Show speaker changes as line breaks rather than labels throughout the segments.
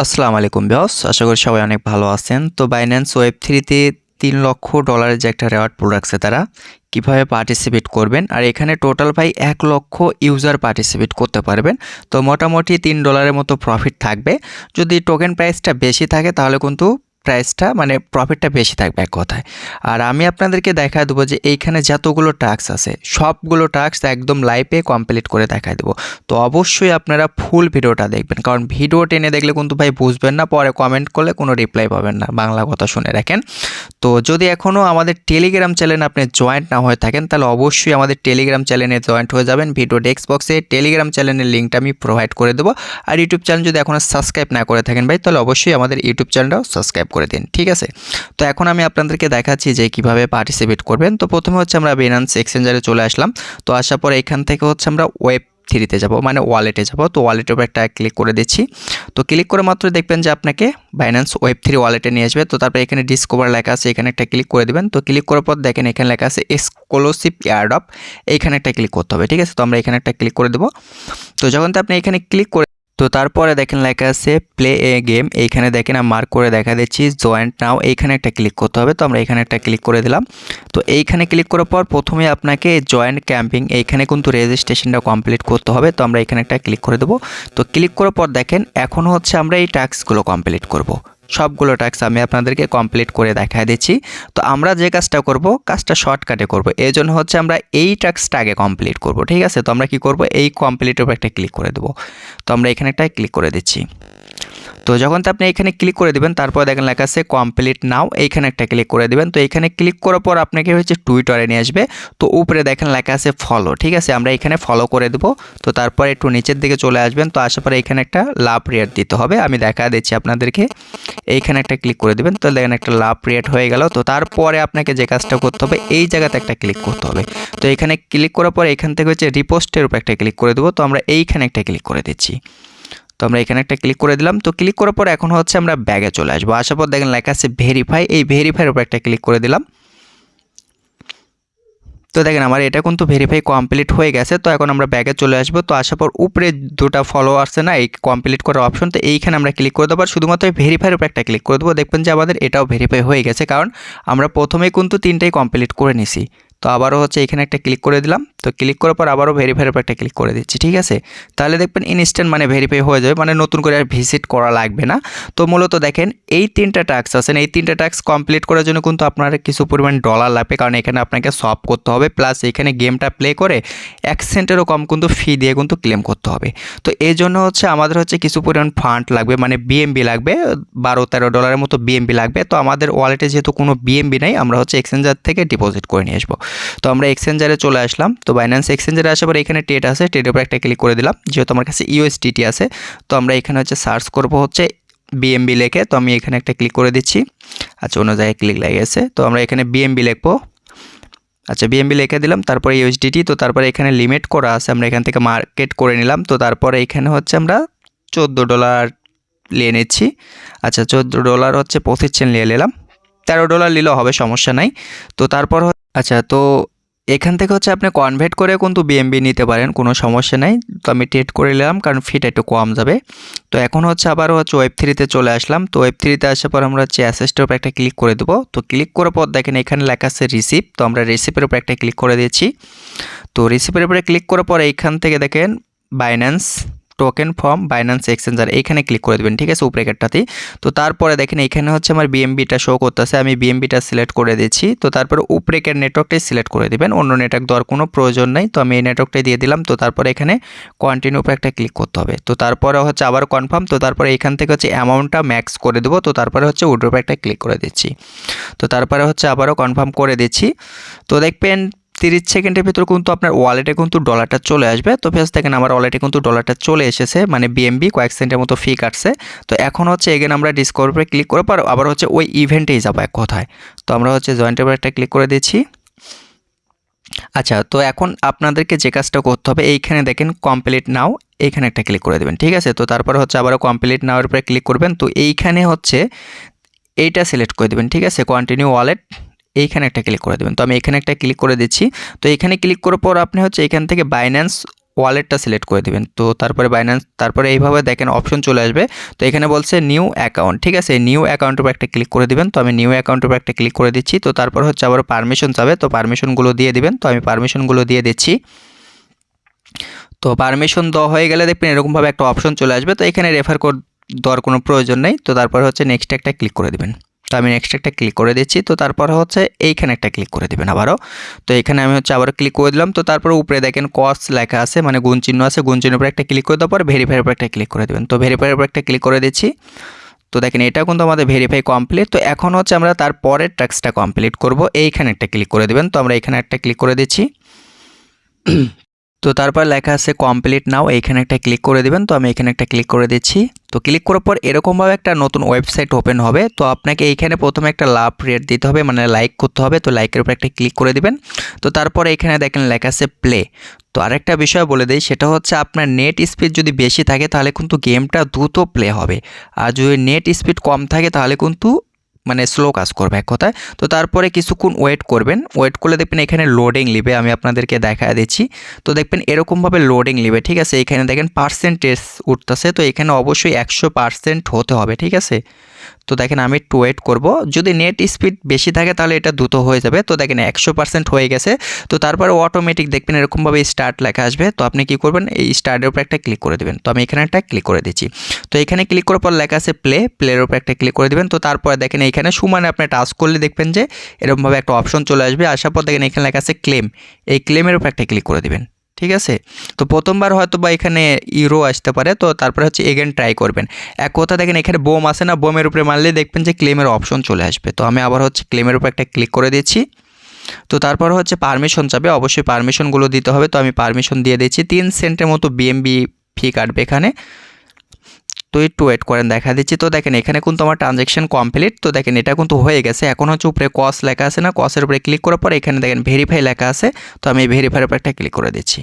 আসসালামু আলাইকুম ভিউয়ার্স, আশা করি সবাই অনেক ভালো আছেন। তো বাইন্যান্স ওয়েব3 তে $3 লক্ষ যে একটা রেওয়ার্ড পুল রাখছে তারা। কিভাবে পার্টিসিপেট করবেন আর এখানে টোটাল ভাই 1 লক্ষ ইউজার পার্টিসিপেট করতে পারবেন। তো মোটামুটি $3 মতো প্রফিট থাকবে। যদি টোকেন প্রাইসটা বেশি থাকে তাহলে কিন্তু প্রাইসটা মানে প্রফিটটা বেশি থাকবে এক কথায়। আর আমি আপনাদেরকে দেখায় দেবো যে এইখানে যতগুলো টাস্ক আছে সবগুলো টাস্ক একদম লাইভে কমপ্লিট করে দেখায় দেবো। তো অবশ্যই আপনারা ফুল ভিডিওটা দেখবেন, কারণ ভিডিও টেনে দেখলে কিন্তু ভাই বুঝবেন না, পরে কমেন্ট করলে কোনো রিপ্লাই পাবেন না। বাংলা কথা শুনে রাখেন। তো যদি এখনও আমাদের টেলিগ্রাম চ্যানেলে আপনি জয়েন্ট না হয়ে থাকেন তাহলে অবশ্যই আমাদের টেলিগ্রাম চ্যানেলে জয়েন্ট হয়ে যাবেন। ভিডিও ডেস্ক বক্সে টেলিগ্রাম চ্যানেলের লিঙ্কটা আমি প্রোভাইড করে দেবো। আর ইউটিউব চ্যানেল যদি এখনও সাবস্ক্রাইব না করে থাকেন ভাই, তাহলে অবশ্যই আমাদের ইউটিউব চ্যানেলটাও সাবস্ক্রাইব করে দিন, ঠিক আছে? তো এখন আমি আপনাদেরকে দেখাচ্ছি যে কিভাবে পার্টিসিপেট করবেন। তো প্রথমে হচ্ছে আমরা বাইন্যান্স এক্সচেঞ্জারে চলে আসলাম। তো আসার পরে এখান থেকে হচ্ছে আমরা ওয়েব3 যাব, মানে ওয়ালেটে যাব। তো ওয়ালেটের উপর একটা ক্লিক করে দিচ্ছি। তো ক্লিক করে মাত্র দেখবেন যে আপনাকে বাইন্যান্স ওয়েব3 ওয়ালেটে নিয়ে আসবে। তো তারপরে এখানে ডিসকভার লেখা আছে, এখানে একটা ক্লিক করে দিবেন। তো ক্লিক করার পর দেখেন এখানে লেখা আছে এক্সক্লুসিভ এয়ারড্রপ, এইখানে একটা ক্লিক করতে হবে, ঠিক আছে? তো আমরা এখানে একটা ক্লিক করে দেবো। তো যখন আপনি এখানে ক্লিক করে তো তারপরে দেখেন লেখা আছে প্লে এ গেম, এইখানে দেখেন আমি মার্ক করে দেখা দিচ্ছি জয়েন্ট নাও, এইখানে একটা ক্লিক করতে হবে। তো আমরা এখানে একটা ক্লিক করে দিলাম। তো এইখানে ক্লিক করার পর প্রথমে আপনাকে জয়েন্ট ক্যাম্পিং, এইখানে কিন্তু রেজিস্ট্রেশনটা কমপ্লিট করতে হবে। তো আমরা এখানে একটা ক্লিক করে দেবো। তো ক্লিক করার পর দেখেন এখন হচ্ছে আমরা এই টাস্কগুলো কমপ্লিট করব। সবগুলো টাস্ক আমি আপনাদেরকে কমপ্লিট করে দেখায় দিচ্ছি। তো আমরা যে কাজটা করব, কাজটা শর্টকাটে করব, এই জন্য হচ্ছে আমরা এই টাস্কটা আগে কমপ্লিট করব, ঠিক আছে? তো আমরা কি করব, এই কমপ্লিটের উপর একটা ক্লিক করে দেবো। তো আমরা এখানে একটা ক্লিক করে দিচ্ছি। তো যখন আপনি এখানে ক্লিক করে দিবেন তারপর দেখেন লেখা আছে কমপ্লিট নাও, এইখানে একটা ক্লিক করে দিবেন। তো এখানে ক্লিক করার পর আপনাকে হচ্ছে টুইটারে নিয়ে আসবে। তো উপরে দেখেন লেখা আছে ফলো, ঠিক আছে? আমরা এখানে ফলো করে দেবো। তো তারপর একটু নিচের দিকে চলে আসবেন। তো আসার পরে এখানে একটা লাভ রেট দিতে হবে, আমি দেখা দিচ্ছি আপনাদেরকে। এইখানে একটা ক্লিক করে দিবেন। তো দেখেন একটা লাভ রেট হয়ে গেল। তো তারপরে আপনাকে যে কাজটা করতে হবে এই জায়গাতে একটা ক্লিক করতে হবে। তো এখানে ক্লিক করার পর এখান থেকে হচ্ছে রিপোস্টের উপর একটা ক্লিক করে দেবো। তো আমরা এইখানে একটা ক্লিক করে দিচ্ছি। তো আমরা এখানে একটা ক্লিক করে দিলাম। তো ক্লিক করার পর এখন হচ্ছে আমরা ব্যাগে চলে আসবো। আসার পর দেখেন লেখা আছে ভেরিফাই, এই ভেরিফাইয়ের উপর একটা ক্লিক করে দিলাম। তো দেখেন আমার এটা কিন্তু ভেরিফাই কমপ্লিট হয়ে গেছে। তো এখন আমরা ব্যাগে চলে আসবো। তো আসার পর উপরে দুটো ফলো আসছে না, এই কমপ্লিট করার অপশন, তো এইখানে আমরা ক্লিক করে দেবো। আর শুধুমাত্র ভেরিফাইয়ের উপর একটা ক্লিক করে দেবো। দেখবেন যে আমাদের এটাও ভেরিফাই হয়ে গেছে, কারণ আমরা প্রথমেই কিন্তু 3টাই কমপ্লিট করে নিছি। তো আবারও হচ্ছে এখানে একটা ক্লিক করে দিলাম। তো ক্লিক করার পর আবারও ভেরিফাইয়ের উপর একটা ক্লিক করে দিচ্ছি, ঠিক আছে? তাহলে দেখবেন ইনস্ট্যান্ট মানে ভেরিফাই হয়ে যাবে, মানে নতুন করে আর ভিজিট করা লাগবে না। তো মূলত দেখেন এই 3টা টাস্ক আছেন, এই 3টা টাস্ক কমপ্লিট করার জন্য কিন্তু আপনার কিছু পরিমাণ ডলার লাগবে, কারণ এখানে আপনাকে সলভ করতে হবে, প্লাস এখানে গেমটা প্লে করে 1 সেন্টেরও কম কিন্তু ফি দিয়ে কিন্তু ক্লেম করতে হবে। তো এই জন্য হচ্ছে আমাদের হচ্ছে কিছু পরিমাণ ফান্ড লাগবে, মানে বিএমবি লাগবে, $12-13 মতো বিএমবি লাগবে। তো আমাদের ওয়ালেটে যেহেতু কোনো বিএমবি নেই, আমরা হচ্ছে এক্সচেঞ্জার থেকে ডিপোজিট করে নিয়ে আসবো। তো আমরা এক্সচেঞ্জারে চলে আসলাম। তো বাইন্যান্স এক্সচেঞ্জারে আসার পর এখানে টেট আছে, টেটের উপর একটা ক্লিক করে দিলাম। যেহেতু আমার কাছে ইউএসডিটি আছে, তো আমরা এখানে হচ্ছে সার্চ করব হচ্ছে বিএমবি লেখে। তো আমি এখানে একটা ক্লিক করে দিচ্ছি। আচ্ছা, অন্য জায়গায় ক্লিক লেগেছে। তো আমরা এখানে বিএমবি লিখবো। আচ্ছা, বিএমবি লিখে দিলাম। তারপরে ইউএসডিটি। তো তারপরে এখানে লিমিট করা আছে, আমরা এখান থেকে মার্কেট করে নিলাম। তো তারপরে এখানে হচ্ছে আমরা $14 নিয়ে নিচ্ছি। আচ্ছা, $14 হচ্ছে 25 সেন্ট নিয়ে নিলাম। $13 নিলেও হবে, সমস্যা নাই। তো তারপর আচ্ছা, তো এখান থেকে হচ্ছে আপনি কনভার্ট করে কিন্তু বিএমবি নিতে পারেন, কোনো সমস্যা নাই। তো আমি টেট করে নিলাম, কারণ ফিটা একটু কম যাবে। তো এখন হচ্ছে আবার হচ্ছে ওয়েব3-তে চলে আসলাম। তো ওয়েব3-তে আসার পর আমরা হচ্ছে অ্যাসেস্টের উপর একটা ক্লিক করে দেবো। তো ক্লিক করার পর দেখেন এখানে লেখা আছে রিসিভ। তো আমরা রিসিভের উপর একটা ক্লিক করে দিচ্ছি। তো রিসিভের উপরে ক্লিক করার পর এইখান থেকে দেখেন Binance token form Binance exchanger, এইখানে ক্লিক করে দেবেন, ঠিক আছে? উপরে কাটটাতেই। তো তারপরে দেখেন এখানে হচ্ছে আমার বিএমবিটা শো করতেছে, আমি বিএমবিটা সিলেক্ট করে দিচ্ছি। তো তারপরে উপরেকের নেটওয়ার্কটাই সিলেক্ট করে দিবেন, অন্য নেটওয়ার্ক দেওয়ার কোনো প্রয়োজন নেই। তো আমি এই নেটওয়ার্কটাই দিয়ে দিলাম। তো তারপরে এখানে কন্টিনিউ উপরে একটা ক্লিক করতে হবে। তো তারপরে হচ্ছে আবার কনফার্ম। তো তারপরে এখান থেকে হচ্ছে অ্যামাউন্টটা ম্যাক্স করে দেবো। তো তারপরে হচ্ছে উইথড্র উপরে একটা ক্লিক করে দিচ্ছি। তো তারপরে হচ্ছে আবারও কনফার্ম করে দিচ্ছি। তো দেখবেন 30 সেকেন্ডের ভিতর কিন্তু আপনার ওয়ালেটে কিন্তু ডলারটা চলে আসবে। তো ফেস দেখেন আমার ওয়ালেটে কিন্তু ডলারটা চলে এসেছে, মানে বিএমবি কয়েক সেন্টের মতো ফি কাটছে। তো এখন হচ্ছে এগেন আমরা ডিসকভার উপরে ক্লিক করে পর আবার হচ্ছে ওই ইভেন্টেই যাবো এক কথায়। তো আমরা হচ্ছে জয়েন্টের উপর একটা ক্লিক করে দিচ্ছি। আচ্ছা, তো এখন আপনাদেরকে যে কাজটা করতে হবে এইখানে দেখেন কমপ্লিট নাও, এইখানে একটা ক্লিক করে দেবেন, ঠিক আছে? তো তারপরে হচ্ছে আবারও কমপ্লিট নাও এর উপরে ক্লিক করবেন। তো এইখানে হচ্ছে এইটা সিলেক্ট করে দেবেন, ঠিক আছে? কন্টিনিউ ওয়ালেট, এইখানে একটা ক্লিক করে দেবেন। তো আমি এখানে একটা ক্লিক করে দিচ্ছি। তো এখানে ক্লিক করার পর আপনি হচ্ছে এখান থেকে বাইন্যান্স ওয়ালেটটা সিলেক্ট করে দিবেন। তো তারপরে বাইন্যান্স, তারপরে এইভাবে দেখেন অপশন চলে আসবে। তো এখানে বলছে নিউ অ্যাকাউন্ট, ঠিক আছে, নিউ অ্যাকাউন্টের উপর একটা ক্লিক করে দিবেন। তো আমি নিউ অ্যাকাউন্টের উপর একটা ক্লিক করে দিচ্ছি। তো তারপর হচ্ছে আবার পারমিশন চাবে, তো পারমিশনগুলো দিয়ে দিবেন। তো আমি পারমিশনগুলো দিয়ে দিচ্ছি। তো পারমিশন দেওয়া হয়ে গেলে দেখবেন এরকমভাবে একটা অপশন চলে আসবে। তো এখানে রেফার কোড দেওয়ার কোনো প্রয়োজন নেই। তো তারপর হচ্ছে নেক্সট একটা ক্লিক করে দিবেন। তো আমি নেক্সট একটা ক্লিক করে দিচ্ছি। তো তারপর হচ্ছে এইখানে একটা ক্লিক করে দিবেন আবারও। তো এখানে আমি হচ্ছে আবারও ক্লিক করে দিলাম। তো তারপরে উপরে দেখেন কস লেখা আছে, মানে গুণ চিহ্ন আছে, গুণ চিহ্নের উপর একটা ক্লিক করে দেওয়ার পর ভেরিফাইয়ের উপর একটা ক্লিক করে দেবেন। তো ভেরিফাইয়ের উপর একটা ক্লিক করে দিচ্ছি। তো দেখেন এটা কিন্তু আমাদের ভেরিফাই কমপ্লিট। তো এখন হচ্ছে আমরা তার পরের টাস্কটা কমপ্লিট করব। এইখানে একটা ক্লিক করে দেবেন। তো আমরা এখানে একটা ক্লিক করে দিচ্ছি। তো তারপর লেখা আছে কমপ্লিট নাও, এইখানে একটা ক্লিক করে দিবেন। তো আমি এখানে একটা ক্লিক করে দিচ্ছি। তো ক্লিক করার পর এরকমভাবে একটা নতুন ওয়েবসাইট ওপেন হবে। তো আপনাকে এইখানে প্রথমে একটা লাভ রেট দিতে হবে, মানে লাইক করতে হবে। তো লাইকের উপর একটা ক্লিক করে দিবেন। তো তারপরে এখানে দেখেন লেখা আছে প্লে। তো আরেকটা বিষয় বলে দিই, সেটা হচ্ছে আপনার নেট স্পিড যদি বেশি থাকে তাহলে কিন্তু গেমটা দ্রুত প্লে হবে, আর যদি নেট স্পিড কম থাকে তাহলে কিন্তু মানে স্লো কাজ করবে এক কথায়। তো তারপরে কিছুক্ষণ ওয়েট করবেন, ওয়েট করলে দেখবেন এখানে লোডিং নেবে, আমি আপনাদেরকে দেখা দিচ্ছি। তো দেখবেন এরকমভাবে লোডিং নেবে, ঠিক আছে। এখানে দেখেন পার্সেন্টেজ উঠতেছে, তো এখানে অবশ্যই 100% হতে হবে, ঠিক আছে। তো দেখেন আমি একটু ওয়েট করব, যদি নেট স্পিড বেশি থাকে তাহলে এটা দ্রুত হয়ে যাবে। তো দেখেন 100% হয়ে গেছে। তো তারপরে অটোমেটিক দেখবেন এরকমভাবে স্টার্ট লেখা আসবে। তো আপনি কি করবেন, এই স্টার্টের উপর একটা ক্লিক করে দেবেন। তো আমি এখানে একটা ক্লিক করে দিচ্ছি। তো এখানে ক্লিক করার পর লেখা আছে প্লের উপর একটা ক্লিক করে দেবেন। তো তারপরে দেখেন এইখানে সমানে আপনি টাচ করলে দেখবেন যে এরকমভাবে একটা অপশন চলে আসবে। আসার পর দেখেন এখানে লেখা আছে ক্লেম, এই ক্লেমের উপর একটা ক্লিক করে দেবেন, ঠিক আছে। তো প্রথমবার হয়তো বা এখানে ইউরো আসতে পারে, তো তারপরে হচ্ছে এগেন ট্রাই করবেন। এক কথা দেখেন এখানে বোম আছে না, বোমের উপরে মারলে দেখবেন যে ক্লেমের অপশন চলে আসবে। তো আমি আবার হচ্ছে ক্লেমের উপর একটা ক্লিক করে দিচ্ছি। তো তারপর হচ্ছে পারমিশন চাবে, অবশ্যই পারমিশনগুলো দিতে হবে। তো আমি পারমিশন দিয়ে দিচ্ছি। 3 সেন্টের মতো বিএমবি ফি কাটবে এখানে। তো একটু ওয়েট করেন, দেখা দিচ্ছি। তো দেখেন এখানে কিন্তু আমার ট্রানজ্যাকশন কমপ্লিট। তো দেখেন এটা কিন্তু হয়ে গেছে। এখন হচ্ছে উপরে কস লেখা আছে না, কসের উপরে ক্লিক করার পর এখানে দেখেন ভেরিফাই লেখা আছে। তো আমি ভেরিফাইয়ের উপর একটা ক্লিক করে দিচ্ছি।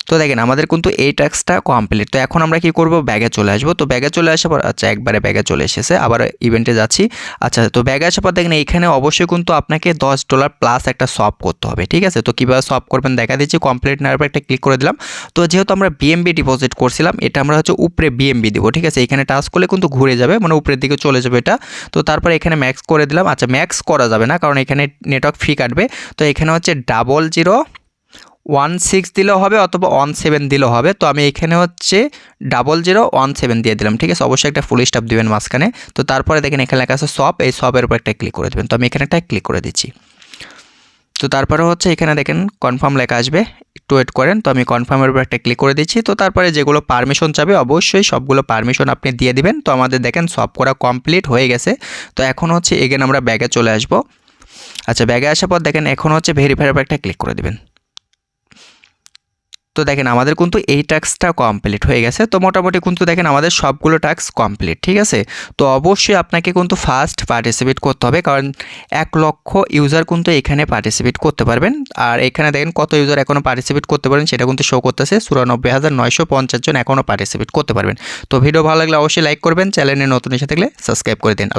তো দেখেন আমাদের কিন্তু এই টাস্কটা কমপ্লিট। তো এখন আমরা কি করব, ব্যাগে চলে আসবো। তো ব্যাগে চলে আসার পর আচ্ছা একবারে ব্যাগে চলে এসেছে, আবার ইভেন্টে যাচ্ছি। আচ্ছা তো ব্যাগে আসার পর দেখেন এইখানে অবশ্যই কিন্তু আপনাকে $10 প্লাস একটা সপ করতে হবে, ঠিক আছে। তো কীভাবে সপ করবেন দেখা দিচ্ছি। কমপ্লিট নেওয়ার পর একটা ক্লিক করে দিলাম। তো যেহেতু আমরা বিএমবি ডিপোজিট করছিলাম, এটা আমরা হচ্ছে উপরে বিএমবি দিব, ঠিক আছে। এখানে টাচ করলে কিন্তু ঘুরে যাবে, মানে উপরের দিকে চলে যাবে এটা। তো তারপরে এখানে ম্যাক্স করে দিলাম। আচ্ছা ম্যাক্স করা যাবে না, কারণ এখানে নেটওয়ার্ক ফ্রি কাটবে। তো এখানে হচ্ছে 0016 দিলেও হবে অথবা 17 দিলেও হবে। তো আমি এখানে হচ্ছে 0017 দিয়ে দিলাম, ঠিক আছে। অবশ্যই একটা ফুল স্টপ দিবেন মাঝখানে। তো তারপরে দেখেন এখানে লেখা আছে সব, এই সবের উপর একটা ক্লিক করে দেবেন। তো আমি এখানে একটা ক্লিক করে দিচ্ছি। তো তারপরে হচ্ছে এখানে দেখেন কনফার্ম লেখা আসবে, একটু ওয়েট করেন। তো আমি কনফার্মের উপর একটা ক্লিক করে দিচ্ছি। তো তারপরে যেগুলো পারমিশন চাবে অবশ্যই সবগুলো পারমিশন আপনি দিয়ে দিবেন। তো আমাদের দেখেন সব করা কমপ্লিট হয়ে গেছে। তো এখন হচ্ছে এগেন আমরা ব্যাগে চলে আসবো। আচ্ছা ব্যাগে আসার পর দেখেন এখন হচ্ছে ভেরিফাইয়ের উপর একটা ক্লিক করে দেবেন। তো দেখেন আমাদের কিন্তু এই টাস্কটা কমপ্লিট হয়ে গেছে। তো মোটামুটি কিন্তু দেখেন আমাদের সবগুলো টাস্ক কমপ্লিট, ঠিক আছে। তো অবশ্যই আপনাকে কিন্তু ফার্স্ট পার্টিসিপেট করতে হবে, কারণ 1 লক্ষ ইউজার কিন্তু এখানে পার্টিসিপেট করতে পারবেন। আর এখানে দেখেন কত ইউজার এখনও পার্টিসিপেট করতে পারেন সেটা কিন্তু শো করতেছে, 94,950 জন এখনও পার্টিসিপেট করতে পারবেন। তো ভিডিও ভালো লাগলে অবশ্যই লাইক করবেন, চ্যানেলে নতুন এসে থাকলে সাবস্ক্রাইব করে দিন।